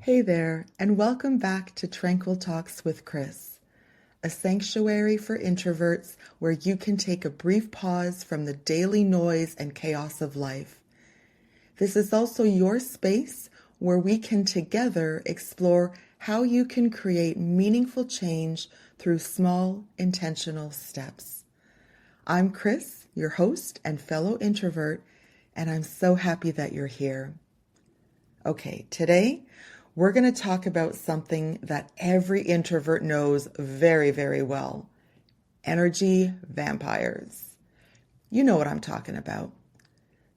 Hey there, and welcome back to Tranquil Talks with Chris, a sanctuary for introverts where you can take a brief pause from the daily noise and chaos of life. This is also your space where we can together explore how you can create meaningful change through small, intentional steps. I'm Chris, your host and fellow introvert, and I'm so happy that you're here. Okay, today we're going to talk about something that every introvert knows very, very well: energy vampires. You know what I'm talking about.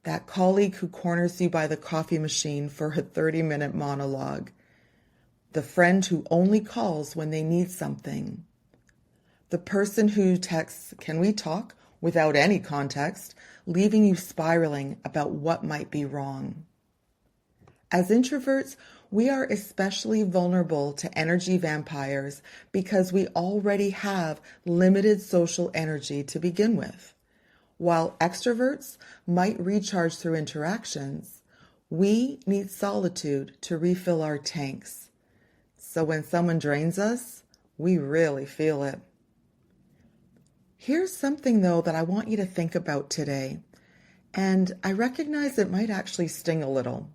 That colleague who corners you by the coffee machine for a 30-minute monologue. The friend who only calls when they need something. The person who texts, "Can we talk?" without any context, leaving you spiraling about what might be wrong. As introverts, we are especially vulnerable to energy vampires because we already have limited social energy to begin with. While extroverts might recharge through interactions, we need solitude to refill our tanks. So when someone drains us, we really feel it. Here's something, though, that I want you to think about today, and I recognize it might actually sting a little.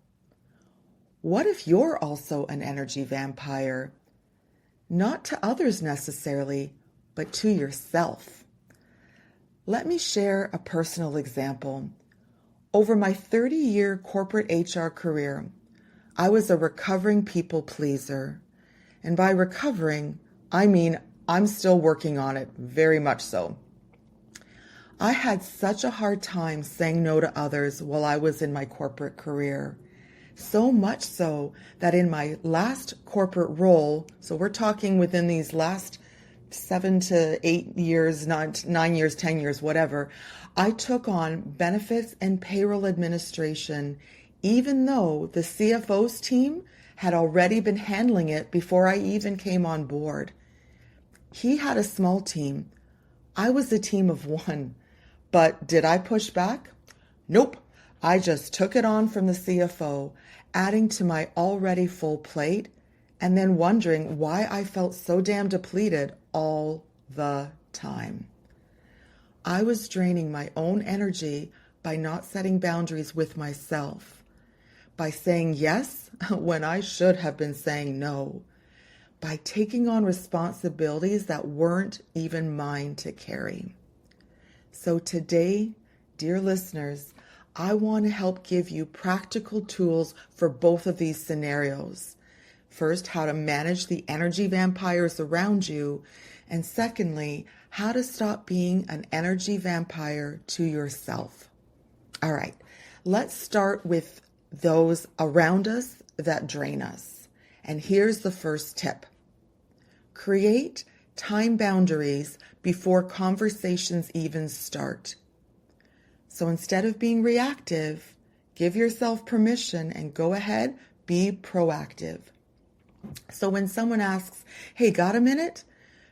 What if you're also an energy vampire? Not to others necessarily, but to yourself. Let me share a personal example. Over my 30-year corporate HR career, I was a recovering people pleaser. And by recovering, I mean I'm still working on it, very much so. I had such a hard time saying no to others while I was in my corporate career. So much so that in my last corporate role, so we're talking within these last 7 to 8 years, 9 years, 10 years, whatever, I took on benefits and payroll administration, even though the CFO's team had already been handling it before I even came on board. He had a small team. I was a team of one. But did I push back? Nope. I just took it on from the CFO, adding to my already full plate, and then wondering why I felt so damn depleted all the time. I was draining my own energy by not setting boundaries with myself, by saying yes when I should have been saying no, by taking on responsibilities that weren't even mine to carry. So today, dear listeners, I want to help give you practical tools for both of these scenarios. First, how to manage the energy vampires around you, and secondly, how to stop being an energy vampire to yourself. All right, let's start with those around us that drain us. And here's the first tip. Create time boundaries before conversations even start. So instead of being reactive, give yourself permission and go ahead, be proactive. So when someone asks, "Hey, got a minute?"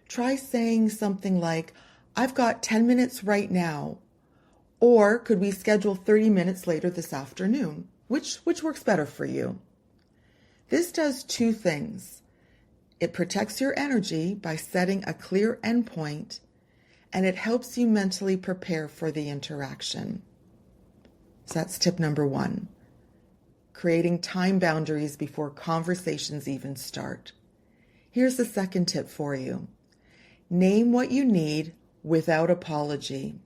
Try saying something like, "I've got 10 minutes right now," or "Could we schedule 30 minutes later this afternoon?" Which works better for you? This does two things. It protects your energy by setting a clear endpoint, and it helps you mentally prepare for the interaction. So that's tip number one, creating time boundaries before conversations even start. Here's the second tip for you. Name what you need without apology.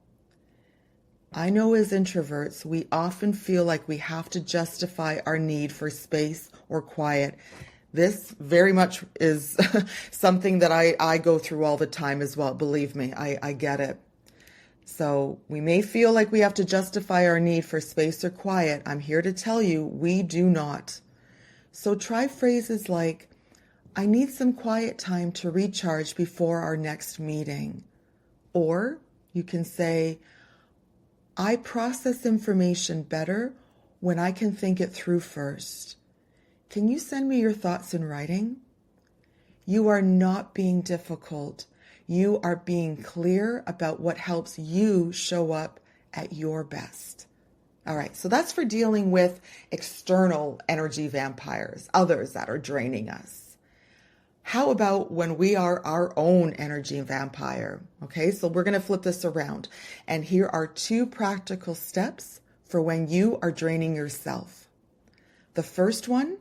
I know as introverts, we often feel like we have to justify our need for space or quiet. This very much is something that I go through all the time as well. Believe me, I get it. So we may feel like we have to justify our need for space or quiet. I'm here to tell you, we do not. So try phrases like, "I need some quiet time to recharge before our next meeting." Or you can say, "I process information better when I can think it through first. Can you send me your thoughts in writing?" You are not being difficult. You are being clear about what helps you show up at your best. All right, so that's for dealing with external energy vampires, others that are draining us. How about when we are our own energy vampire? Okay, so we're going to flip this around. And here are 2 practical steps for when you are draining yourself. The first one,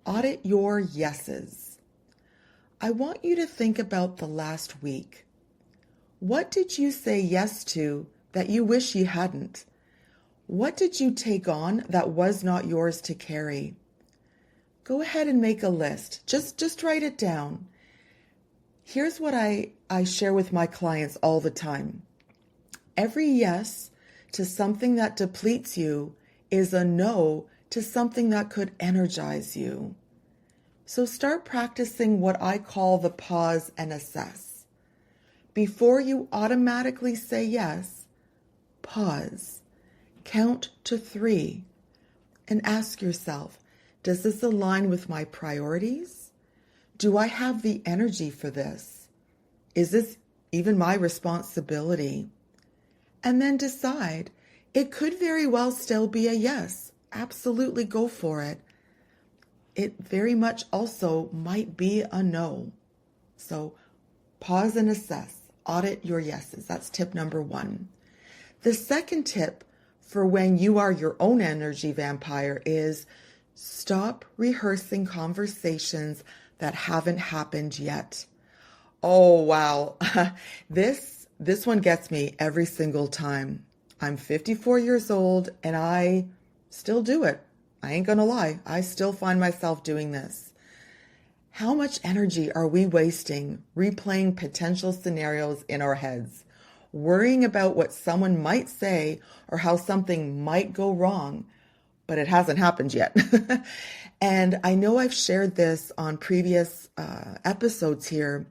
audit your yeses. I want you to think about the last week. What did you say yes to that you wish you hadn't? What did you take on that was not yours to carry? Go ahead and make a list. Just write it down. Here's what I share with my clients all the time. Every yes to something that depletes you is a no to something that could energize you. So start practicing what I call the pause and assess. Before you automatically say yes, pause, count to 3, and ask yourself, does this align with my priorities? Do I have the energy for this? Is this even my responsibility? And then decide. It could very well still be a yes. Absolutely go for it. It very much also might be a no. So pause and assess. Audit your yeses. That's tip number 1. The second tip for when you are your own energy vampire is stop rehearsing conversations that haven't happened yet. Oh, wow. This one gets me every single time. I'm 54 years old and I still do it. I ain't gonna lie. I still find myself doing this. How much energy are we wasting replaying potential scenarios in our heads, worrying about what someone might say or how something might go wrong, but it hasn't happened yet? And I know I've shared this on previous episodes here,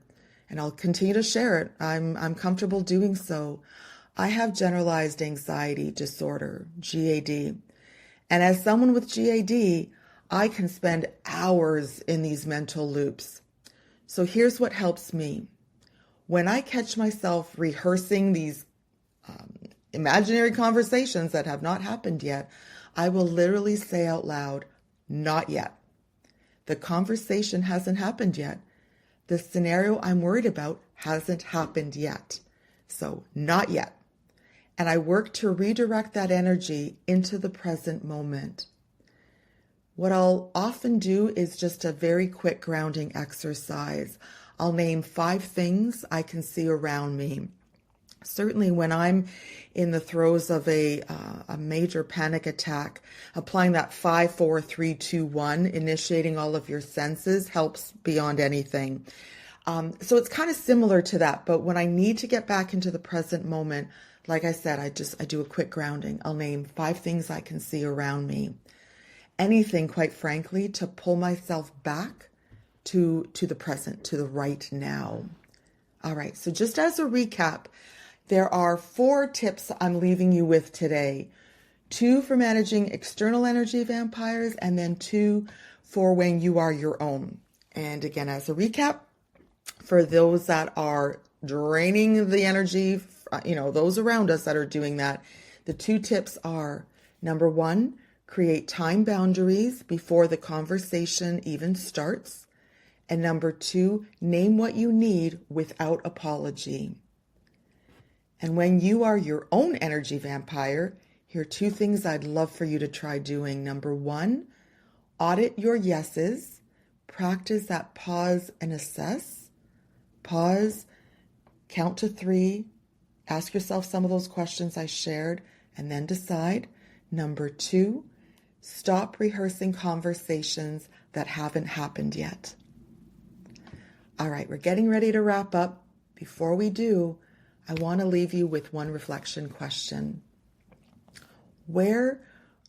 and I'll continue to share it. I'm comfortable doing so. I have generalized anxiety disorder, GAD. And as someone with GAD, I can spend hours in these mental loops. So here's what helps me. When I catch myself rehearsing these imaginary conversations that have not happened yet, I will literally say out loud, not yet. The conversation hasn't happened yet. The scenario I'm worried about hasn't happened yet. So not yet. And I work to redirect that energy into the present moment. What I'll often do is just a very quick grounding exercise. I'll name 5 things I can see around me. Certainly when I'm in the throes of a major panic attack, applying that 5, 4, 3, 2, 1, initiating all of your senses helps beyond anything. So it's kind of similar to that, but when I need to get back into the present moment, like I said, I do a quick grounding. I'll name 5 things I can see around me. Anything, quite frankly, to pull myself back to the present, to the right now. All right, so just as a recap, there are 4 tips I'm leaving you with today. 2 for managing external energy vampires, and then 2 for when you are your own. And again, as a recap, for those that are draining the energy, those around us that are doing that, the 2 tips are, number 1, create time boundaries before the conversation even starts. And number 2, name what you need without apology. And when you are your own energy vampire, here are 2 things I'd love for you to try doing. Number 1, audit your yeses. Practice that pause and assess. Pause, count to 3, ask yourself some of those questions I shared, and then decide. Number 2, stop rehearsing conversations that haven't happened yet. All right, we're getting ready to wrap up. Before we do, I want to leave you with one reflection question. Where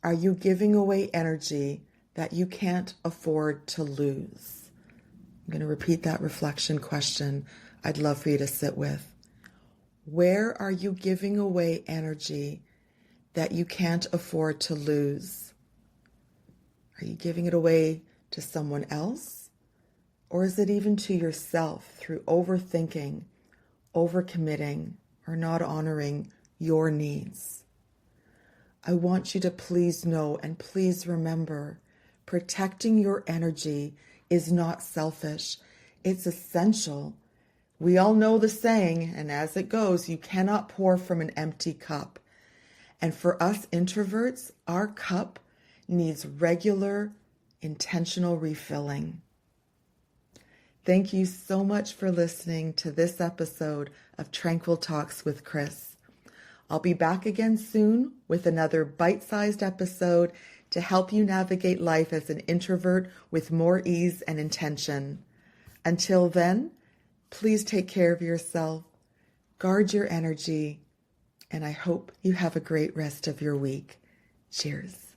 are you giving away energy that you can't afford to lose? I'm going to repeat that reflection question I'd love for you to sit with. Where are you giving away energy that you can't afford to lose? Are you giving it away to someone else? Or is it even to yourself through overthinking, overcommitting, or not honoring your needs? I want you to please know and please remember, protecting your energy is not selfish. It's essential. We all know the saying, and as it goes, you cannot pour from an empty cup. And for us introverts, our cup needs regular, intentional refilling. Thank you so much for listening to this episode of Tranquil Talks with Chris. I'll be back again soon with another bite-sized episode to help you navigate life as an introvert with more ease and intention. Until then, please take care of yourself, guard your energy, and I hope you have a great rest of your week. Cheers.